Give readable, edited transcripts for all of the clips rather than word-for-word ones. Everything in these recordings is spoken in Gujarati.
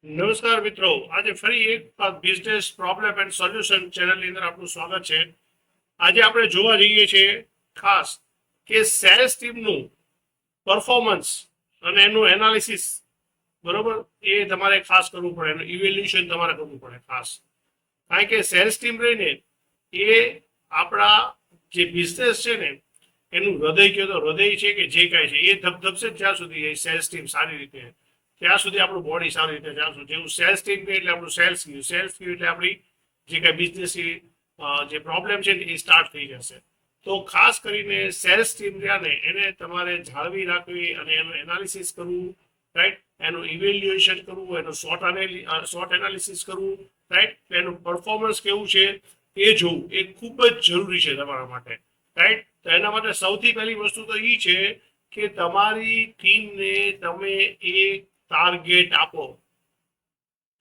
નમસ્કાર મિત્રો, આજે ફરી એક બિઝનેસ પ્રોબ્લેમ એન્ડ સોલ્યુશન ચેનલની અંદર આપનું સ્વાગત છે. આજે આપણે જોવા જઈએ છીએ ખાસ કે સેલ્સ ટીમનું પરફોર્મન્સ અને એનું એનાલિસિસ, બરોબર, એ તમારે ખાસ કરવું પડે, એનું ઇવેલ્યુએશન તમારે કરવું પડે ખાસ. કારણ કે સેલ્સ ટીમ રહીને એ આપણા જે બિઝનેસ છે ને એનું હૃદય કહો તો હૃદય છે કે જે કાંઈ છે એ ધબધબશે જ્યાં સુધી એ સેલ્સ ટીમ સારી રીતે, ત્યાં સુધી આપણું બોડી સારી રીતે ચાલશું. જેવું સેલ્સ ટીમ ગઈ એટલે આપણું સેલ્સ ગયું એટલે આપણી જે કાંઈ બિઝનેસ જે પ્રોબ્લેમ છે ને એ સ્ટાર્ટ થઈ જશે. તો ખાસ કરીને સેલ્સ ટીમ રહ્યા ને એને તમારે જાળવી રાખવી અને એનું એનાલિસિસ કરવું, રાઈટ, એનું ઇવેલ્યુએશન કરવું, એનું શોર્ટ એનાલિસિસ કરવું, રાઈટ, એનું પરફોર્મન્સ કેવું છે એ જોવું એ ખૂબ જ જરૂરી છે તમારા માટે, રાઈટ. તો એના માટે સૌથી પહેલી વસ્તુ તો એ છે કે તમારી ટીમને તમે એક ટાર્ગેટ આપો.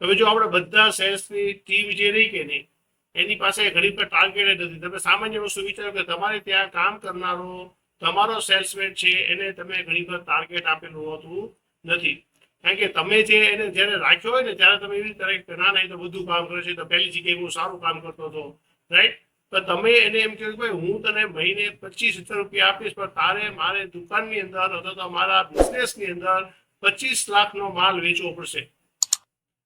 હવે જો આપણે બધા સેલ્સની ટીમ જે રહી કે નહીં એની પાસે ઘણી પર ટાર્ગેટ નથી. તમે સામાન્ય વસ્તુ વિચારો કે તમારે ત્યાં કામ કરનારો તમારો સેલ્સમેન છે એને તમે ઘણી પર ટાર્ગેટ આપેલું હોતું નથી. કારણ કે તમે જે એને જ્યારે રાખ્યો હોય ને ત્યારે તમે એવી રીતે કે ના નહીં તો બધું કામ કરે છે, તો પહેલી જગ્યાએ બહુ સારું કામ કરતો હતો, રાઈટ. તો તમે એને એમ કહ્યું કે ભાઈ હું તને મહિને 25,000 રૂપિયા આપીશ, પણ તારે મારે દુકાનની અંદર અથવા તો મારા બિઝનેસની અંદર 25 લાખનો માલ વેચવો પડશે.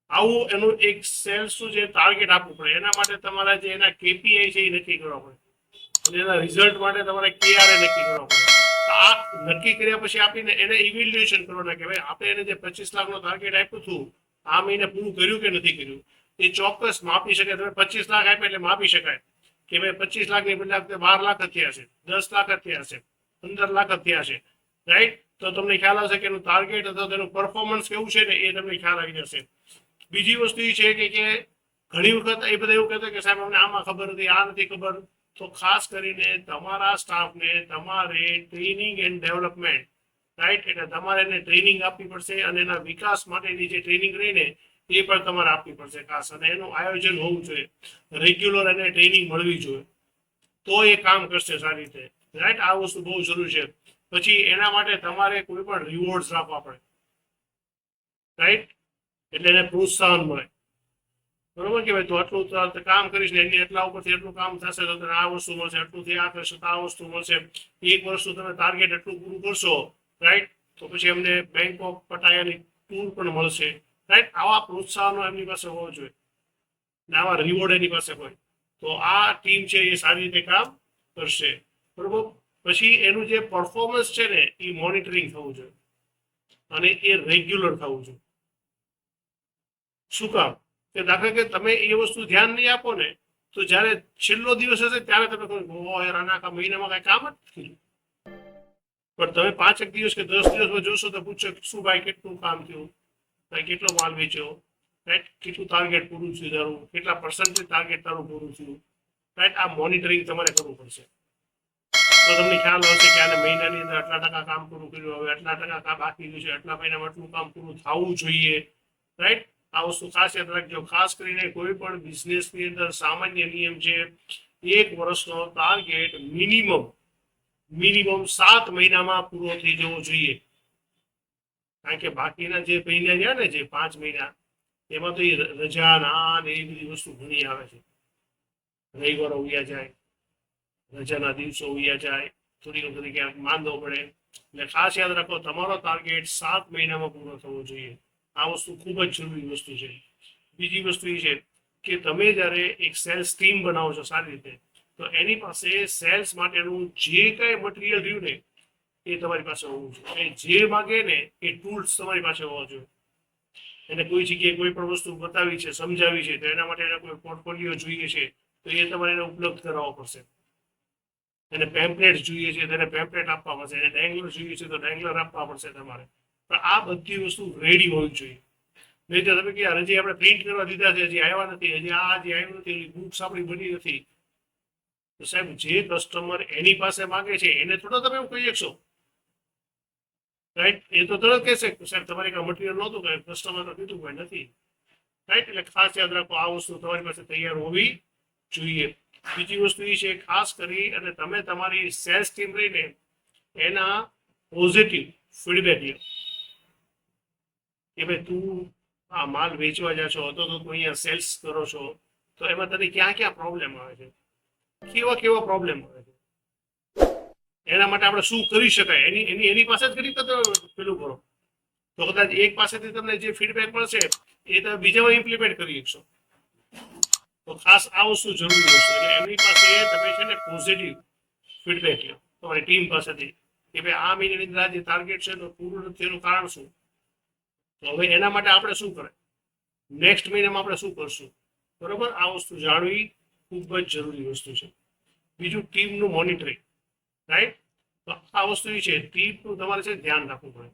આવું એનું એક સેલ્સનું જે ટાર્ગેટ આપવું પડે. એના માટે તમારા જે એના કેપીઆઈ છે એ નક્કી કરવા પડે અને એના રિઝલ્ટ માટે તમારે કેઆરએ નક્કી કરવા પડે. આ નક્કી કર્યા પછી આપીને એને ઇવેલ્યુએશન કરવાના કે ભાઈ આપણે એને જે 25 લાખનો ટાર્ગેટ આપ્યું હતું આ મહિને પૂરું કર્યું કે નથી કર્યું, એ ચોક્કસ માપી શકે. તમે 25 લાખ આપ્યા એટલે માપી શકાય કે ભાઈ 25 લાખની બદલે 12 લાખ જ થયા છે, 10 લાખ જ થયા છે, 15 લાખ જ થયા છે, રાઈટ. તો તમને ખ્યાલ આવશે કે એનું ટાર્ગેટ અથવા તેનું પરફોર્મન્સ કેવું છે ને એ તમને ખ્યાલ આવી જશે. બીજી વસ્તુ એ છે કે ઘણી વખત એ બધા એવું કહેતા કે સાહેબ અમને આમાં ખબર નથી, આ નથી ખબર. તો ખાસ કરીને તમારા સ્ટાફને તમારે ટ્રેનિંગ એન્ડ ડેવલપમેન્ટ, રાઈટ, એટલે તમારે એને ટ્રેનિંગ આપવી પડશે અને એના વિકાસ માટેની જે ટ્રેનિંગ રહીને એ પણ તમારે આપવી પડશે ખાસ. અને એનું આયોજન હોવું જોઈએ, રેગ્યુલર એને ટ્રેનિંગ મળવી જોઈએ, તો એ કામ કરશે સારી રીતે, રાઈટ. આ વસ્તુ બહુ જરૂરી છે. પછી એના માટે તમારે કોઈ પણ રિવોર્ડ્સ આપવા પડે, રાઈટ, એટલે એને પ્રોત્સાહન મળે, બરોબર, કે ભાઈ તું આટલું કામ કરીશ ને એની એટલા ઉપરથી એટલું કામ થશે તો તને આ વસ્તુ મળશે, આટલુંથી આ કરશે તો આ વસ્તુ મળશે. એક વર્ષનું તમે ટાર્ગેટ એટલું પૂરું કરશો, રાઈટ, તો પછી એમને બેંક ઓફ પટાયાની ટૂર પણ મળશે, રાઈટ. આવા પ્રોત્સાહનો એમની પાસે હોવો જોઈએ ને આવા રિવોર્ડ એની પાસે હોય તો આ ટીમ છે એ સારી રીતે કામ કરશે, બરોબર. પછી એનું જે પરફોર્મન્સ છે ને એ મોનિટરિંગ થવું જોઈએ અને એ રેગ્યુલર થવું જોઈએ. શું કામ? કે દાખલા કે તમે એ વસ્તુ ધ્યાન નહીં આપો ને તો જ્યારે છેલ્લો દિવસ હશે ત્યારે તમે કહો યાર આના મહિનામાં કઈ કામ જ નથી. પણ તમે 5 દિવસ કે 10 દિવસમાં જોશો તો પૂછો શું ભાઈ કેટલું કામ થયું, ભાઈ કેટલો માલ વેચ્યો, રાઈટ, કેટલું ટાર્ગેટ પૂરું થયું તારું, કેટલા પર્સન્ટેજ ટાર્ગેટ તારું પૂરું થયું, રાઈટ. આ મોનિટરિંગ તમારે કરવું પડશે તો તમને ખ્યાલ આવશે કે આને મહિનાની અંદર આટલા ટકા કામ પૂરું કર્યું, હવે આટલા ટકા કામ બાકી રહ્યું છે, આટલા મહિનામાં આટલું કામ પૂરું થવું જોઈએ, રાઈટ. આ વસ્તુ ખાસ યાદ રાખજો. ખાસ કરીને કોઈ પણ બિઝનેસની અંદર સામાન્ય નિયમ છે 1 વર્ષનો ટાર્ગેટ મિનિમમ 7 મહિનામાં પૂરો થઈ જવો જોઈએ. કારણ કે બાકીના જે મહિના રહ્યા ને જે 5 મહિના એમાં તો એ રજા ના ને એ બધી વસ્તુ ઘણી આવે છે. રવિવારો ઉયા જાય, રજાના દિવસો ઉયા જાય, થોડી વખત ક્યાંક માંદો પડે. એટલે ખાસ યાદ રાખો તમારો ટાર્ગેટ 7 મહિનામાં પૂરો થવો જોઈએ. આ વસ્તુ ખૂબ જ જરૂરી વસ્તુ છે. બીજી વસ્તુ એ છે કે તમે જ્યારે એક સેલ્સ ટીમ બનાવો છો સારી રીતે તો એની પાસે સેલ્સ માટેનું જે કાંઈ મટીરિયલ રહ્યું ને એ તમારી પાસે હોવું જોઈએ. જે માગે ને એ ટૂલ્સ તમારી પાસે હોવા જોઈએ. એને કોઈ જગ્યાએ કોઈ પણ વસ્તુ બતાવી છે, સમજાવી છે, તો એના માટે એના કોઈ પોર્ટફોલિયો જોઈએ છે તો એ તમારે એને ઉપલબ્ધ કરાવવો પડશે. એને પેમ્પલેટ જોઈએ છે તો એને પેમ્પલેટ આપવા પડશે, એને ડેંગલર જોઈએ છે તો ડેંગલર આપવા પડશે તમારે. પણ આ બધી વસ્તુ રેડી હોવી જોઈએ. નહીં તો તમે કે હજી આપણે પ્રિન્ટ કરવા દીધા છે, હજી આવ્યા નથી, હજી આ હજી આવ્યું નથી, બુક્સ આપણી બની નથી, તો સાહેબ જે કસ્ટમર એની પાસે માંગે છે એને થોડો તમે એવું કહી શકશો, રાઈટ. એ તો તરત કહેશે સાહેબ તમારી કાંઈ મટીરિયલ નહોતું, કાંઈ કસ્ટમર તો કીધું કાંઈ નથી, રાઈટ. એટલે ખાસ યાદ રાખો આ વસ્તુ તમારી પાસે તૈયાર હોવી જોઈએ. બીજી વસ્તુ એ છે ખાસ કરી અને તમે તમારી સેલ્સ ટીમ રહીને એના પોઝિટિવ ફીડબેક લો કે ભાઈ તું આ માલ વેચવા જા છો તો તું અહીંયા સેલ્સ કરો છો, તો એમાં તને ક્યાં ક્યાં પ્રોબ્લેમ આવે છે, કેવા કેવા પ્રોબ્લેમ આવે છે, એના માટે આપણે શું કરી શકાય એની એની એની પાસે જ કરી તો પેલું કરો. તો કદાચ એક પાસેથી તમને જે ફીડબેક મળશે એ તમે બીજામાં ઇમ્પ્લિમેન્ટ કરી શકશો. તો ખાસ આ વસ્તુ જરૂરી વસ્તુ એટલે એમની પાસે તમે છે ને પોઝિટિવ ફીડબેક લો તમારી ટીમ પાસેથી કે ભાઈ આ મહિનાની અંદર જે ટાર્ગેટ છે એનું પૂરું નથી એનું કારણ શું. તો હવે એના માટે આપણે શું કરે, નેક્સ્ટ મહિનામાં આપણે શું કરશું, બરોબર. આ વસ્તુ જાણવી ખૂબ જ જરૂરી વસ્તુ છે. બીજું ટીમનું મોનિટરિંગ, રાઈટ. તો આ વસ્તુ એ છે ટીમનું તમારે છે ધ્યાન રાખવું પડે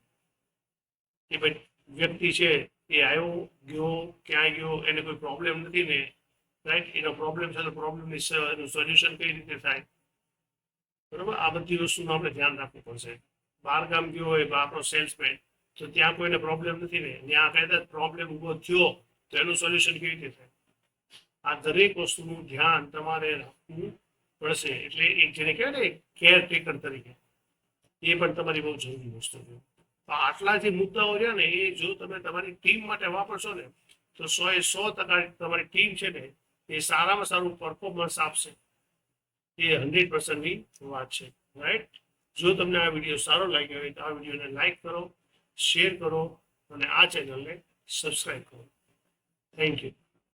કે ભાઈ વ્યક્તિ છે એ આવ્યો ગયો ક્યાં ગયો, એને કોઈ પ્રોબ્લેમ નથી ને, રાઈટ. એનો પ્રોબ્લેમ છે તો પ્રોબ્લેમની એનું સોલ્યુશન કઈ રીતે થાય, બરોબર. આ બધી વસ્તુનું આપણે ધ્યાન રાખવું પડશે. બહાર ગામ ગયો હોય આપણો સેલ્સમેન, તો ત્યાં કોઈને પ્રોબ્લેમ નથી ને, ત્યાં કદાચ પ્રોબ્લેમ ઊભો થયો તો એનું સોલ્યુશન કેવી રીતે થાય. આ દરેક વસ્તુનું ધ્યાન તમારે રાખવું પડશે. એટલે એક જેને કહેવાય ને કેર ટેકર તરીકે એ પણ તમારી બહુ જરૂરી વસ્તુ છે. તો આટલા જે મુદ્દાઓ રહ્યા ને એ જો તમે તમારી ટીમ માટે વાપરશો ને તો 100% તમારી ટીમ છે ને એ સારામાં સારું પરફોર્મન્સ આપશે. એ 100%ની વાત છે, રાઈટ. જો તમને આ વિડીયો સારો લાગ્યો હોય તો આ વિડીયોને લાઈક કરો, શેર કરો અને આ ચેનલને સબસ્ક્રાઈબ કરો. Thank you.